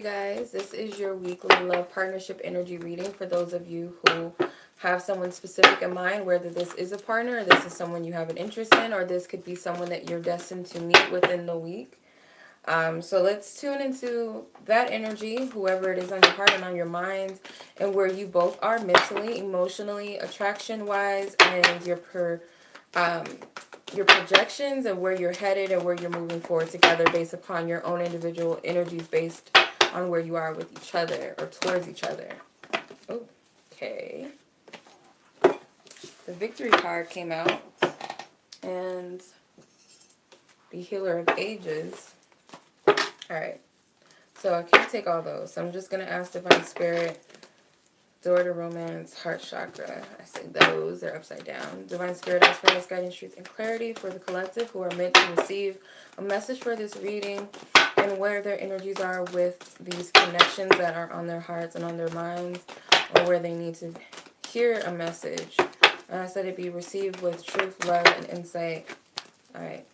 guys, this is your weekly love partnership energy reading for those of you who have someone specific in mind, whether this is a partner, or this is someone you have an interest in, or this could be someone that you're destined to meet within the week. So let's tune into that energy, whoever it is on your heart and on your mind, and where you both are mentally, emotionally, attraction-wise, and your projections and where you're headed and where you're moving forward together based upon your own individual energies based on where you are with each other or towards each other. Okay. The Victory card came out, and the Healer of Ages. Alright, so I can't take all those, so I'm just going to ask Divine Spirit, Door to Romance, Heart Chakra. I say those, they're upside down. Divine Spirit, ask for this guidance, truth, and clarity for the collective who are meant to receive a message for this reading and where their energies are with these connections that are on their hearts and on their minds, or where they need to hear a message. And I said it be received with truth, love, and insight. Alright.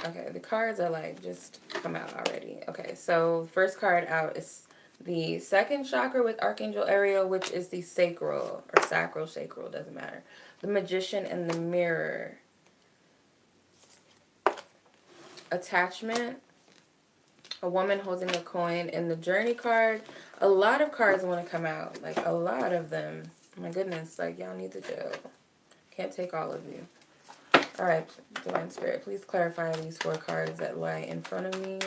Okay, the cards are like just come out already. Okay, so first card out is the second chakra with Archangel Ariel, which is the sacral or sacral, doesn't matter. The Magician and the Mirror. Attachment. A woman holding a coin. And the Journey card. A lot of cards want to come out. Like a lot of them. My goodness, like y'all need to chill. Can't take all of you. Alright, Divine Spirit, please clarify these 4 cards that lie in front of me.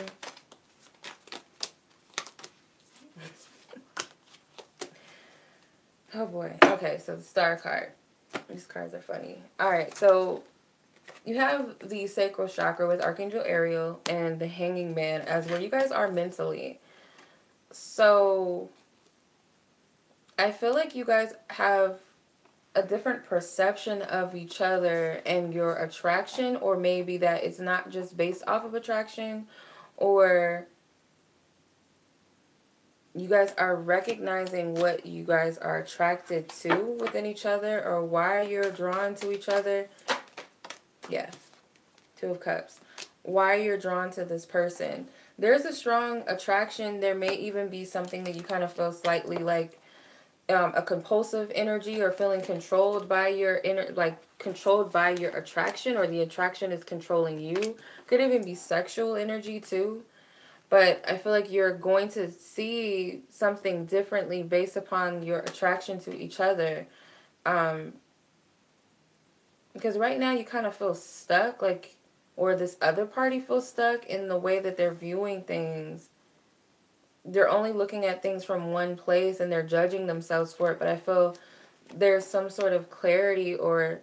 Oh boy. Okay, so the Star card. These cards are funny. Alright, so you have the Sacral Chakra with Archangel Ariel and the Hanging Man as where you guys are mentally. So I feel like you guys have a different perception of each other and your attraction, or maybe that it's not just based off of attraction, or you guys are recognizing what you guys are attracted to within each other, or why you're drawn to each other. Yeah, 2 of Cups. Why you're drawn to this person. There's a strong attraction. There may even be something that you kind of feel slightly like a compulsive energy, or feeling controlled by your controlled by your attraction, or the attraction is controlling you. Could even be sexual energy too. But I feel like you're going to see something differently based upon your attraction to each other. Because right now you kind of feel stuck, like, or this other party feels stuck in the way that they're viewing things. They're only looking at things from one place and they're judging themselves for it. But I feel there's some sort of clarity, or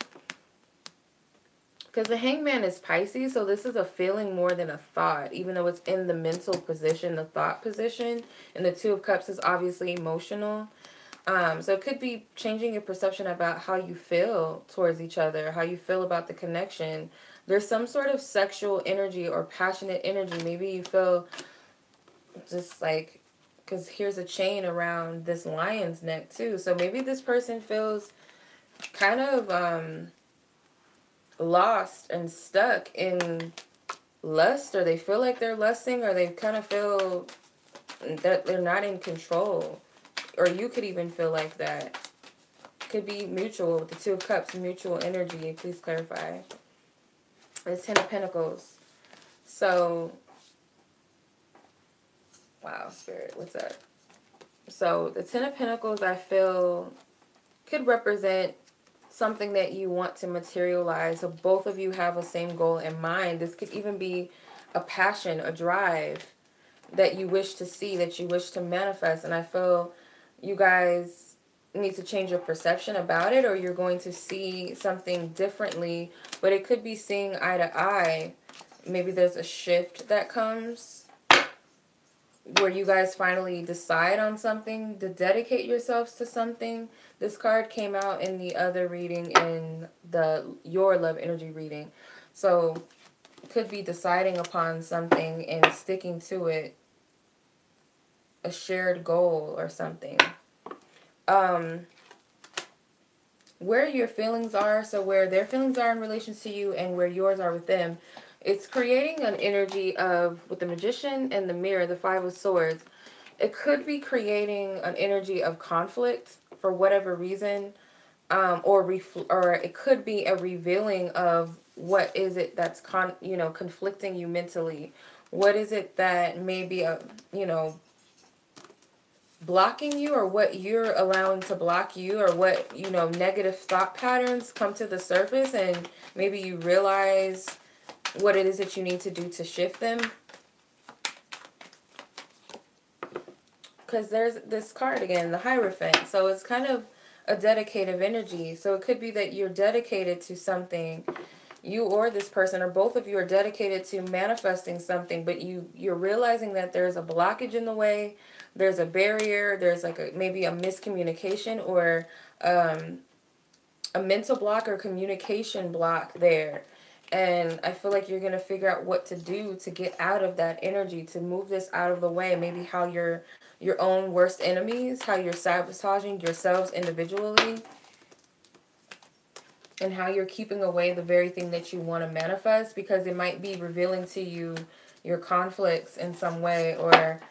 because the Hangman is Pisces, so this is a feeling more than a thought, even though it's in the mental position, the thought position. And the 2 of Cups is obviously emotional. So it could be changing your perception about how you feel towards each other, how you feel about the connection. There's some sort of sexual energy or passionate energy. Maybe you feel just like, because here's a chain around this lion's neck too. So maybe this person feels kind of lost and stuck in lust, or they feel like they're lusting, or they kind of feel that they're not in control. Or you could even feel like that. Could be mutual with the 2 of Cups, mutual energy. Please clarify. It's 10 of Pentacles. So, wow, Spirit, what's up? So, the 10 of Pentacles, I feel, could represent something that you want to materialize. So, both of you have the same goal in mind. This could even be a passion, a drive that you wish to see, that you wish to manifest. And I feel you guys need to change your perception about it, or you're going to see something differently. But it could be seeing eye to eye. Maybe there's a shift that comes where you guys finally decide on something, to dedicate yourselves to something. This card came out in the other reading, in your love energy reading. So could be deciding upon something and sticking to it. A shared goal or something. Where your feelings are, so where their feelings are in relation to you and where yours are with them, It's creating an energy of, with the Magician and the Mirror, the Five of Swords, it could be creating an energy of conflict for whatever reason, or it could be a revealing of what is it that's conflicting you mentally. What is it that may be blocking you, or what you're allowing to block you, or what negative thought patterns come to the surface, and maybe you realize what it is that you need to do to shift them. Because there's this card again, the Hierophant. So it's kind of a dedicative energy. So it could be that you're dedicated to something. You or this person, or both of you, are dedicated to manifesting something, but you're realizing that there's a blockage in the way. There's a barrier. There's like maybe a miscommunication, or a mental block or communication block there. And I feel like you're going to figure out what to do to get out of that energy, to move this out of the way. Maybe how you're your own worst enemies, how you're sabotaging yourselves individually, and how you're keeping away the very thing that you want to manifest, because it might be revealing to you your conflicts in some way, or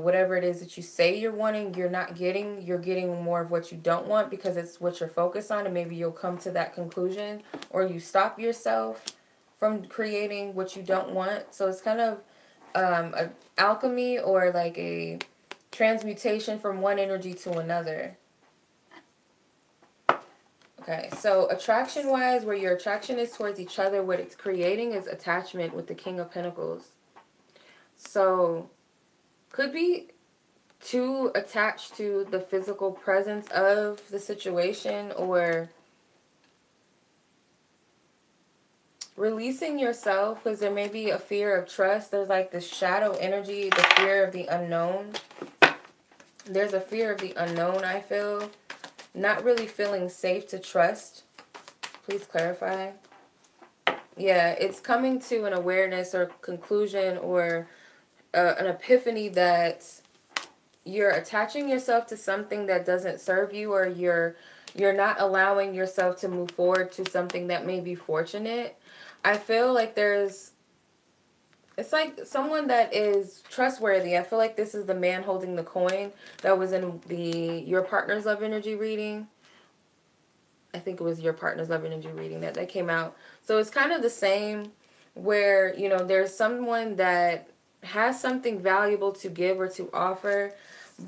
whatever it is that you say you're wanting, you're not getting. You're getting more of what you don't want because it's what you're focused on, and maybe you'll come to that conclusion, or you stop yourself from creating what you don't want. So it's kind of a alchemy, or like a transmutation from one energy to another. Okay, so attraction-wise, where your attraction is towards each other, what it's creating is attachment with the King of Pentacles. So could be too attached to the physical presence of the situation, or releasing yourself, because there may be a fear of trust. There's like this shadow energy, the fear of the unknown. There's a fear of the unknown, I feel. Not really feeling safe to trust. Please clarify. Yeah, it's coming to an awareness or conclusion, or an epiphany that you're attaching yourself to something that doesn't serve you, or you're not allowing yourself to move forward to something that may be fortunate. I feel like it's like someone that is trustworthy. I feel like this is the man holding the coin that was in your partner's love energy reading. I think it was your partner's love energy reading that came out. So it's kind of the same, where, there's someone that has something valuable to give or to offer,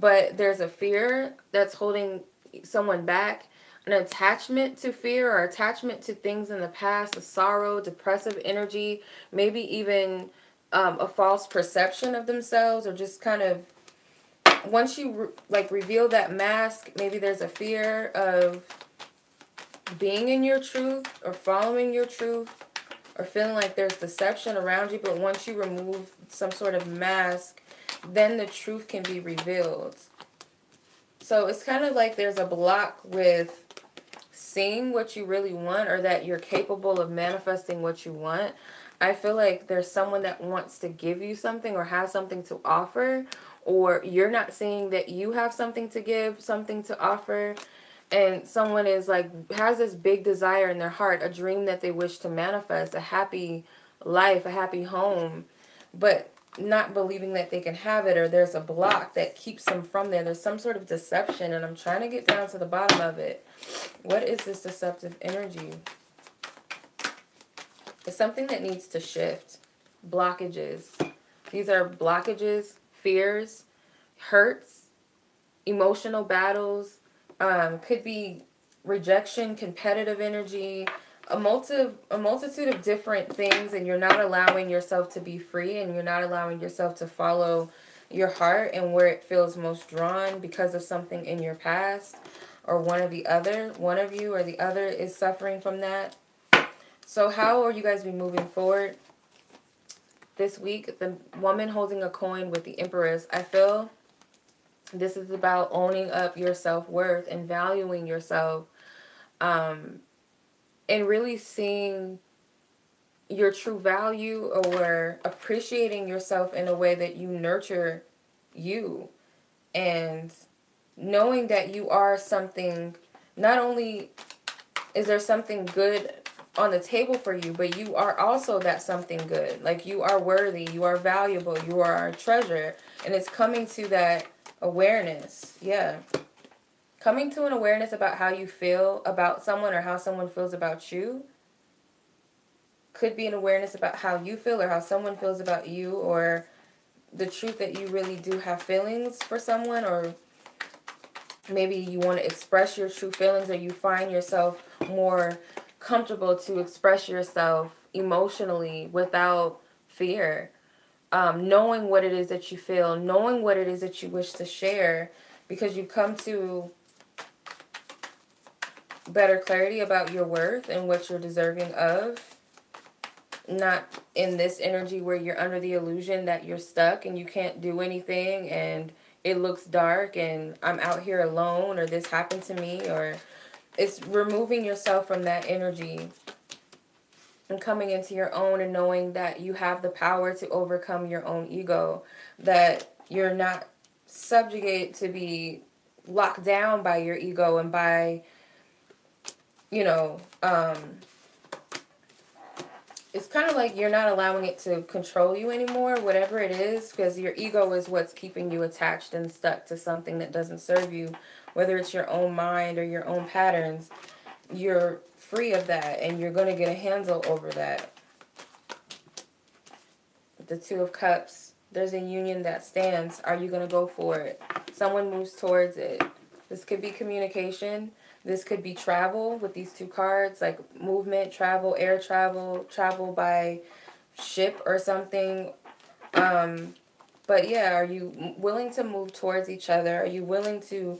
but there's a fear that's holding someone back. An attachment to fear, or attachment to things in the past, a sorrow, depressive energy, maybe even a false perception of themselves, or just kind of, once you reveal that mask, maybe there's a fear of being in your truth, or following your truth, or feeling like there's deception around you. But once you remove some sort of mask, then the truth can be revealed. So it's kind of like there's a block with seeing what you really want, or that you're capable of manifesting what you want. I feel like there's someone that wants to give you something, or has something to offer, or you're not seeing that you have something to give, something to offer. And someone is has this big desire in their heart, a dream that they wish to manifest, a happy life, a happy home, but not believing that they can have it, or there's a block that keeps them from there. There's some sort of deception, and I'm trying to get down to the bottom of it. What is this deceptive energy? It's something that needs to shift. Blockages. These are blockages, fears, hurts, emotional battles. Could be rejection, competitive energy, a multitude of different things, and you're not allowing yourself to be free, and you're not allowing yourself to follow your heart and where it feels most drawn because of something in your past, or one of you or the other is suffering from that. So how are you guys be moving forward this week? The woman holding a coin with the Empress. I feel this is about owning up your self-worth and valuing yourself, and really seeing your true value, or appreciating yourself in a way that you nurture you, and knowing that you are something. Not only is there something good on the table for you, but you are also that something good. Like, you are worthy, you are valuable, you are a treasure. And it's coming to that awareness. Yeah. Coming to an awareness about how you feel about someone or how someone feels about you. Could be an awareness about how you feel or how someone feels about you, or the truth that you really do have feelings for someone, or maybe you want to express your true feelings, or you find yourself more comfortable to express yourself emotionally without fear. Knowing what it is that you feel, knowing what it is that you wish to share, because you come to better clarity about your worth and what you're deserving of. Not in this energy where you're under the illusion that you're stuck and you can't do anything and it looks dark and I'm out here alone, or this happened to me, or it's removing yourself from that energy and coming into your own and knowing that you have the power to overcome your own ego, that you're not subjugate to be locked down by your ego and by, you know, it's kind of like you're not allowing it to control you anymore, whatever it is, because your ego is what's keeping you attached and stuck to something that doesn't serve you, whether it's your own mind or your own patterns. You're free of that, and you're going to get a handle over that. The Two of Cups, there's a union that stands. Are you going to go for it? Someone moves towards it. This could be communication. This could be travel with these two cards, like movement, travel, air travel, travel by ship or something. But yeah, are you willing to move towards each other? Are you willing to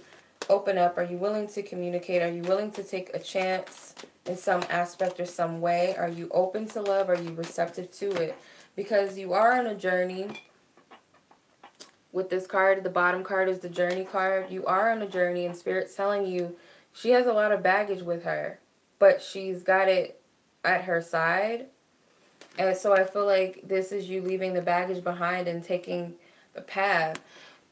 open up? Are you willing to communicate? Are you willing to take a chance in some aspect or some way? Are you open to love? Are you receptive to it? Because you are on a journey. With this card, the bottom card is the journey card. You are on a journey, and Spirit's telling you she has a lot of baggage with her, but she's got it at her side. And so I feel like this is you leaving the baggage behind and taking the path.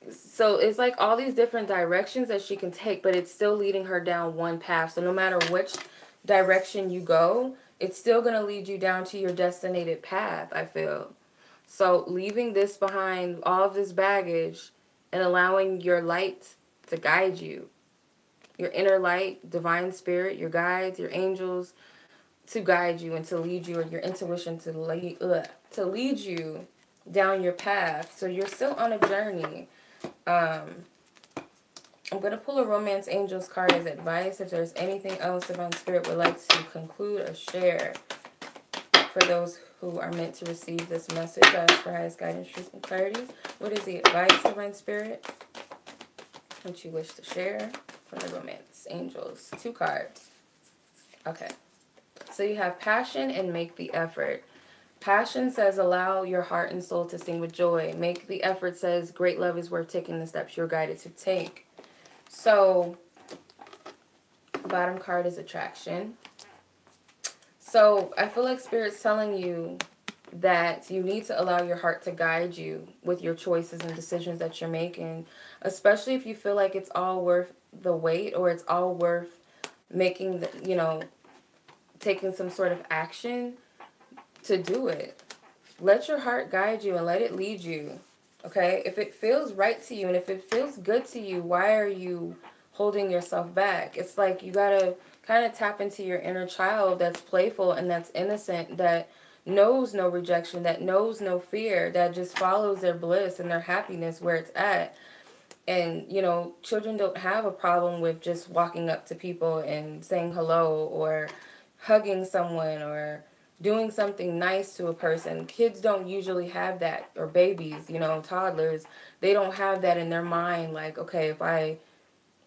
So it's like all these different directions that she can take, but it's still leading her down one path. So no matter which direction you go, it's still going to lead you down to your destinated path, I feel. So leaving this behind, all of this baggage, and allowing your light to guide you. Your inner light, divine spirit, your guides, your angels, to guide you and to lead you, or your intuition to lead you down your path. So you're still on a journey. I'm going to pull a Romance Angels card as advice. If there's anything else Divine Spirit would like to conclude or share for those who are meant to receive this message, I ask for highest guidance, truth, and clarity. What is the advice, Divine Spirit, that you wish to share for the Romance Angels? 2 cards. Okay. So you have passion and make the effort. Passion says allow your heart and soul to sing with joy. Make the effort says great love is worth taking the steps you're guided to take. So the bottom card is attraction. So I feel like Spirit's telling you that you need to allow your heart to guide you with your choices and decisions that you're making, especially if you feel like it's all worth the wait, or it's all worth making the, taking some sort of action to do it. Let your heart guide you and let it lead you. Okay? If it feels right to you and if it feels good to you, why are you holding yourself back? It's like you gotta kind of tap into your inner child that's playful and that's innocent, that knows no rejection, that knows no fear, that just follows their bliss and their happiness where it's at. And, children don't have a problem with just walking up to people and saying hello, or hugging someone, or doing something nice to a person. Kids don't usually have that, or babies, toddlers. They don't have that in their mind, like, okay, if I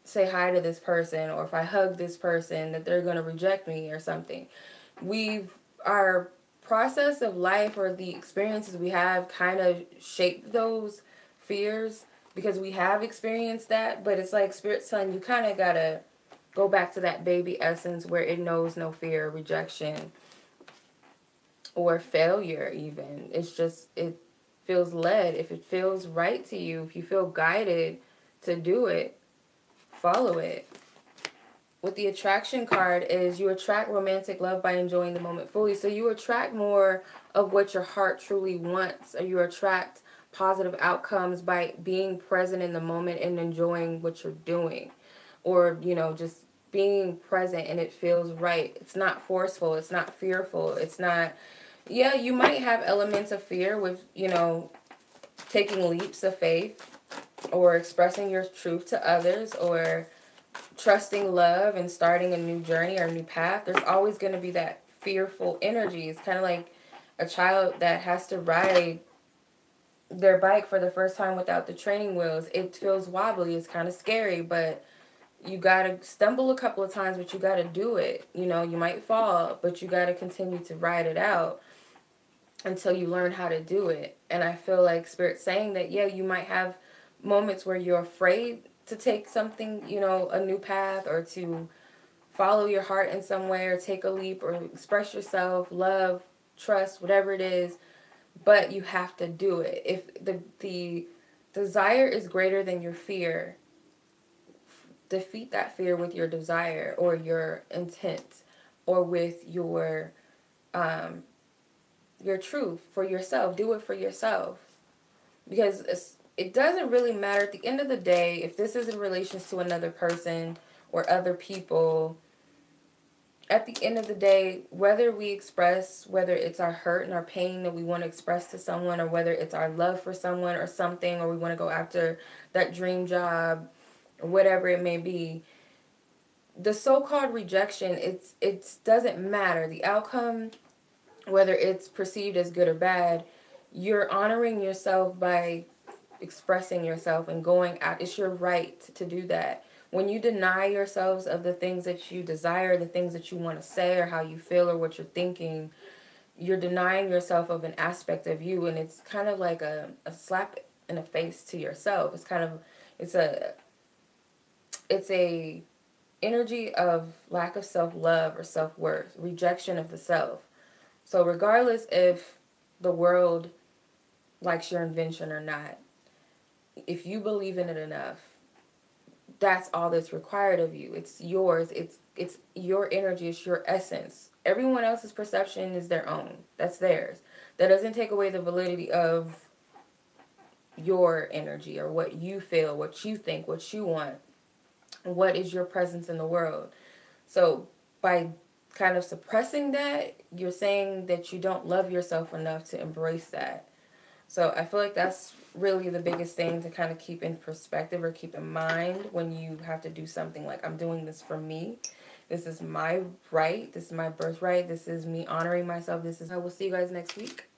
say hi to this person or if I hug this person, that they're going to reject me or something. Our process of life, or the experiences we have, kind of shape those fears because we have experienced that. But it's like Spirit's telling you kind of got to go back to that baby essence where it knows no fear, rejection, or failure even. It's just, it feels led. If it feels right to you, if you feel guided to do it, follow it. with the attraction card is you attract romantic love by enjoying the moment fully. So you attract more of what your heart truly wants, or you attract positive outcomes by being present in the moment and enjoying what you're doing, or just being present and it feels right. It's not forceful, it's not fearful, it's not. Yeah, you might have elements of fear with taking leaps of faith or expressing your truth to others or trusting love and starting a new journey or a new path. There's always going to be that fearful energy. It's kind of like a child that has to ride their bike for the first time without the training wheels. It feels wobbly, it's kind of scary, but you got to stumble a couple of times, but you got to do it. You might fall, but you got to continue to ride it out until you learn how to do it. And I feel like Spirit's saying that, yeah, you might have moments where you're afraid to take something, a new path, or to follow your heart in some way, or take a leap, or express yourself, love, trust, whatever it is. But you have to do it. If the desire is greater than your fear, defeat that fear with your desire or your intent, or with your truth for yourself. Do it for yourself, because it doesn't really matter at the end of the day if this is in relation to another person or other people. At the end of the day, whether it's our hurt and our pain that we want to express to someone, or whether it's our love for someone or something, or we want to go after that dream job, or whatever it may be, the so-called rejection, it doesn't matter. The outcome, whether it's perceived as good or bad, you're honoring yourself by expressing yourself and going out. It's your right to do that. When you deny yourselves of the things that you desire, the things that you want to say, or how you feel, or what you're thinking, you're denying yourself of an aspect of you, and it's kind of like a slap in the face to yourself. It's a energy of lack of self-love or self-worth, rejection of the self. So regardless if the world likes your invention or not, if you believe in it enough, that's all that's required of you. It's yours. It's your energy. It's your essence. Everyone else's perception is their own. That's theirs. That doesn't take away the validity of your energy, or what you feel, what you think, what you want, what is your presence in the world. So by kind of suppressing that, you're saying that you don't love yourself enough to embrace that. So I feel like that's really the biggest thing to kind of keep in perspective, or keep in mind, when you have to do something like, I'm doing this for me. This is my right. This is my birthright. This is me honoring myself. I will see you guys next week.